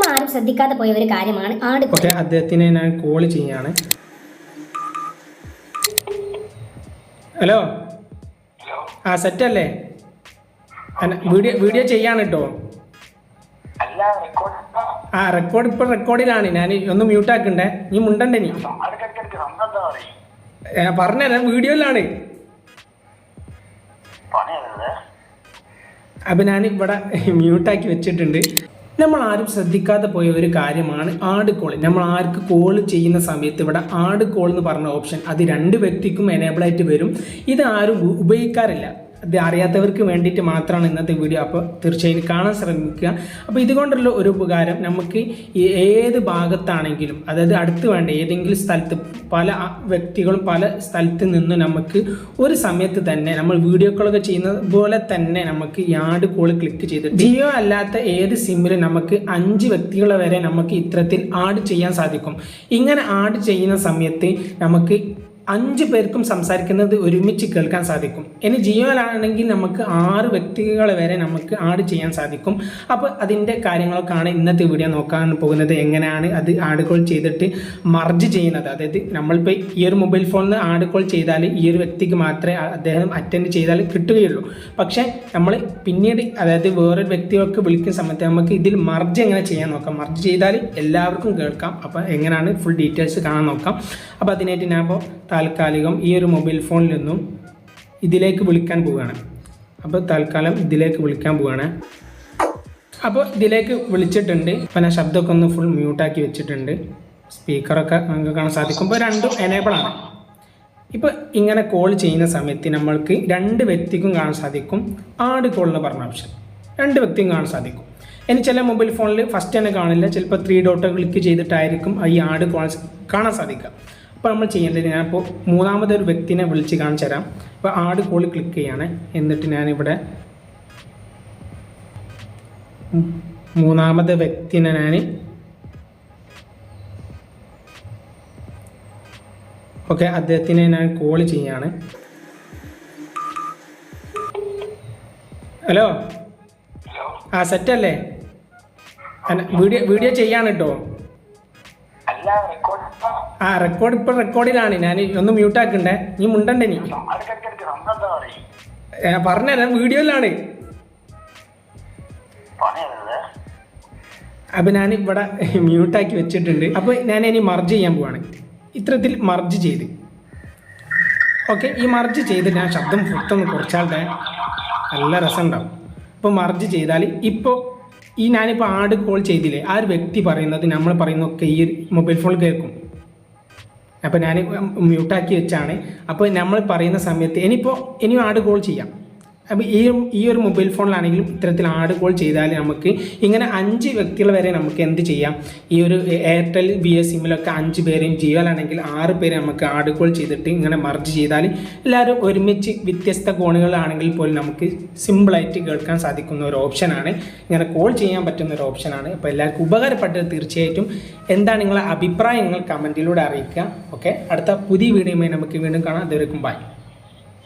നമ്മൾ ആരും ശ്രദ്ധിക്കാതെ പോയ ഒരു കാര്യമാണ് ആട്. ഓക്കെ, അദ്ദേഹത്തിനെ ഞാൻ കോൾ ചെയ്യാണ്. ഹലോ, ആ സെറ്റ് അല്ലേ? വീഡിയോ ചെയ്യാണ് കേട്ടോ. ആ റെക്കോർഡ് ഇപ്പൊ റെക്കോർഡിലാണ്. ഞാൻ ഒന്ന് മ്യൂട്ടാക്കണ്ടേ, നീ മുണ്ടണ്ടേ? നീ പറഞ്ഞുതരാം, വീഡിയോയിലാണ്. അപ്പൊ ഞാൻ ഇവിടെ മ്യൂട്ടാക്കി വെച്ചിട്ടുണ്ട്. നമ്മൾ ആരും ശ്രദ്ധിക്കാതെ പോയ ഒരു കാര്യമാണ് ആഡ് കോൾ. നമ്മൾ ആർക്ക് കോൾ ചെയ്യുന്ന സമയത്ത് ഇവിടെ ആഡ് കോൾ എന്ന് പറഞ്ഞ ഓപ്ഷൻ അത് 2 വ്യക്തിക്കും എനേബിൾ ആയിട്ട് വരും. ഇത് ആരും ഉപയോഗിക്കാറില്ല. ഇത് അറിയാത്തവർക്ക് വേണ്ടിയിട്ട് മാത്രമാണ് ഇന്നത്തെ വീഡിയോ. അപ്പോൾ തീർച്ചയായും കാണാൻ ശ്രമിക്കുക. അപ്പോൾ ഇതുകൊണ്ടുള്ള ഒരു ഉപകാരം, നമുക്ക് ഏത് ഭാഗത്താണെങ്കിലും, അതായത് അടുത്ത് വേണ്ട ഏതെങ്കിലും സ്ഥലത്ത്, പല വ്യക്തികളും പല സ്ഥലത്ത് നിന്ന് നമുക്ക് ഒരു സമയത്ത് തന്നെ നമ്മൾ വീഡിയോ കോളൊക്കെ ചെയ്യുന്നത് പോലെ തന്നെ നമുക്ക് ഈ ആഡ് കോൾ ക്ലിക്ക് ചെയ്തിട്ട് ജിയോ അല്ലാത്ത ഏത് സിമ്മിലും നമുക്ക് 5 വ്യക്തികളെ വരെ നമുക്ക് ഇത്തരത്തിൽ ആഡ് ചെയ്യാൻ സാധിക്കും. ഇങ്ങനെ ആഡ് ചെയ്യുന്ന സമയത്ത് നമുക്ക് 5 പേർക്കും സംസാരിക്കുന്നത് ഒരുമിച്ച് കേൾക്കാൻ സാധിക്കും. ഇനി ജിയോയിലാണെങ്കിൽ നമുക്ക് 6 വ്യക്തികളെ വരെ നമുക്ക് ആഡ് ചെയ്യാൻ സാധിക്കും. അപ്പോൾ അതിൻ്റെ കാര്യങ്ങളൊക്കെയാണ് ഇന്നത്തെ വീഡിയോ നോക്കാൻ പോകുന്നത്. എങ്ങനെയാണ് അത് ആഡ് കോൾ ചെയ്തിട്ട് മർജ് ചെയ്യുന്നത്. അതായത് നമ്മളിപ്പോൾ ഈ ഒരു മൊബൈൽ ഫോണിൽ നിന്ന് ആഡ് കോൾ ചെയ്താൽ ഈ ഒരു വ്യക്തിക്ക് മാത്രമേ അദ്ദേഹം അറ്റൻഡ് ചെയ്താൽ കിട്ടുകയുള്ളൂ. പക്ഷേ നമ്മൾ പിന്നീട്, അതായത് വേറൊരു വ്യക്തികൾക്ക് വിളിക്കുന്ന സമയത്ത് നമുക്ക് ഇതിൽ മർജ് എങ്ങനെ ചെയ്യാൻ നോക്കാം. മർജ് ചെയ്താൽ എല്ലാവർക്കും കേൾക്കാം. അപ്പോൾ എങ്ങനെയാണ് ഫുൾ ഡീറ്റെയിൽസ് കാണാൻ നോക്കാം. അപ്പോൾ അതിനായിട്ട് ഞാൻ ഇപ്പോൾ താൽക്കാലികം ഈ ഒരു മൊബൈൽ ഫോണിൽ നിന്നും ഇതിലേക്ക് വിളിക്കാൻ പോവുകയാണ്. അപ്പോൾ തൽക്കാലം ഇതിലേക്ക് വിളിക്കാൻ പോവുകയാണ്. അപ്പോൾ ഇതിലേക്ക് വിളിച്ചിട്ടുണ്ട്. അപ്പോൾ ഞാൻ ശബ്ദമൊക്കെ ഒന്ന് ഫുൾ മ്യൂട്ടാക്കി വെച്ചിട്ടുണ്ട്. സ്പീക്കറൊക്കെ നമുക്ക് കാണാൻ സാധിക്കും. ഇപ്പോൾ 2 എനേബിളാണ്. ഇപ്പോൾ ഇങ്ങനെ കോൾ ചെയ്യുന്ന സമയത്ത് നമ്മൾക്ക് 2 വ്യക്തിക്കും കാണാൻ സാധിക്കും ആഡ് കോൾ എന്ന് പറഞ്ഞ ഓപ്ഷൻ. 2 വ്യക്തിക്കും കാണാൻ സാധിക്കും. ഇനി ചില മൊബൈൽ ഫോണിൽ ഫസ്റ്റ് തന്നെ കാണില്ല, ചിലപ്പോൾ 3 ഡോട്ട് ക്ലിക്ക് ചെയ്തിട്ടായിരിക്കും ഈ ആഡ് കോൾ കാണാൻ സാധിക്കുക. അപ്പോൾ നമ്മൾ ചെയ്യേണ്ടത്, ഞാനിപ്പോൾ മൂന്നാമതൊരു വ്യക്തിനെ വിളിച്ച് കാണിച്ചു തരാം. അപ്പോൾ ആഡ് കോൾ ക്ലിക്ക് ചെയ്യാണ്. എന്നിട്ട് ഞാനിവിടെ മൂന്നാമത്തെ വ്യക്തിനെ അദ്ദേഹത്തിനെ ഞാൻ കോൾ ചെയ്യാണ്. ഹലോ, ആ സെറ്റ് അല്ലേ? വീഡിയോ ചെയ്യാണ് കേട്ടോ. ആ റെക്കോർഡ് ഇപ്പൊ റെക്കോർഡിലാണ്. ഞാൻ ഒന്ന് മ്യൂട്ടാക്കണ്ടേ, നീ മുണ്ടണ്ടേ? നീ പറഞ്ഞുതരാം, വീഡിയോയിലാണ്. അപ്പൊ ഞാൻ ഇവിടെ മ്യൂട്ടാക്കി വെച്ചിട്ടുണ്ട്. അപ്പൊ ഞാൻ ഇനി മർജ് ചെയ്യാൻ പോവാണ്. ഇത്തരത്തിൽ മർജ് ചെയ്ത് ഓക്കെ. ഈ മർജ് ചെയ്ത് ഞാൻ ശബ്ദം പുറത്തൊന്ന് കുറച്ചാlte നല്ല രസം ഉണ്ടാവും. അപ്പോൾ മർജ് ചെയ്താൽ ഇപ്പോൾ ഞാനിപ്പോൾ ആഡ് കോൾ ചെയ്തില്ലേ, ആ ഒരു വ്യക്തി പറയുന്നത് നമ്മൾ പറയുന്നതൊക്കെ ഈ മൊബൈൽ ഫോണിൽ കേൾക്കും. അപ്പോൾ ഞാൻ മ്യൂട്ടാക്കി വെച്ചാണ്. അപ്പോൾ നമ്മൾ പറയുന്ന സമയത്ത് ഇനിയും ആഡ് കോൾ ചെയ്യാം. അപ്പോൾ ഈ ഒരു മൊബൈൽ ഫോണിലാണെങ്കിലും ഇത്തരത്തിൽ ആഡ് കോൾ ചെയ്താൽ നമുക്ക് ഇങ്ങനെ 5 വ്യക്തികൾ വരെ നമുക്ക് എന്ത് ചെയ്യാം. ഈ ഒരു എയർടെൽ BS സിമ്മിലൊക്കെ 5 പേരെയും, ജിയോയിലാണെങ്കിൽ 6 പേരെ നമുക്ക് ആഡ് കോൾ ചെയ്തിട്ട് ഇങ്ങനെ മർജ് ചെയ്താൽ എല്ലാവരും ഒരുമിച്ച് വ്യത്യസ്ത കോണുകളാണെങ്കിൽ പോലും നമുക്ക് സിമ്പിളായിട്ട് കേൾക്കാൻ സാധിക്കുന്ന ഒരു ഓപ്ഷനാണ്. ഇങ്ങനെ കോൾ ചെയ്യാൻ പറ്റുന്ന ഒരു ഓപ്ഷനാണ്. അപ്പോൾ എല്ലാവർക്കും ഉപകാരപ്പെട്ടത് തീർച്ചയായിട്ടും. എന്താണ് നിങ്ങളെ അഭിപ്രായങ്ങൾ കമൻറ്റിലൂടെ അറിയിക്കുക. ഓക്കെ, അടുത്ത പുതിയ വീഡിയോയുമായി നമുക്ക് വീണ്ടും കാണാം. അതുവരെക്കും ബൈ.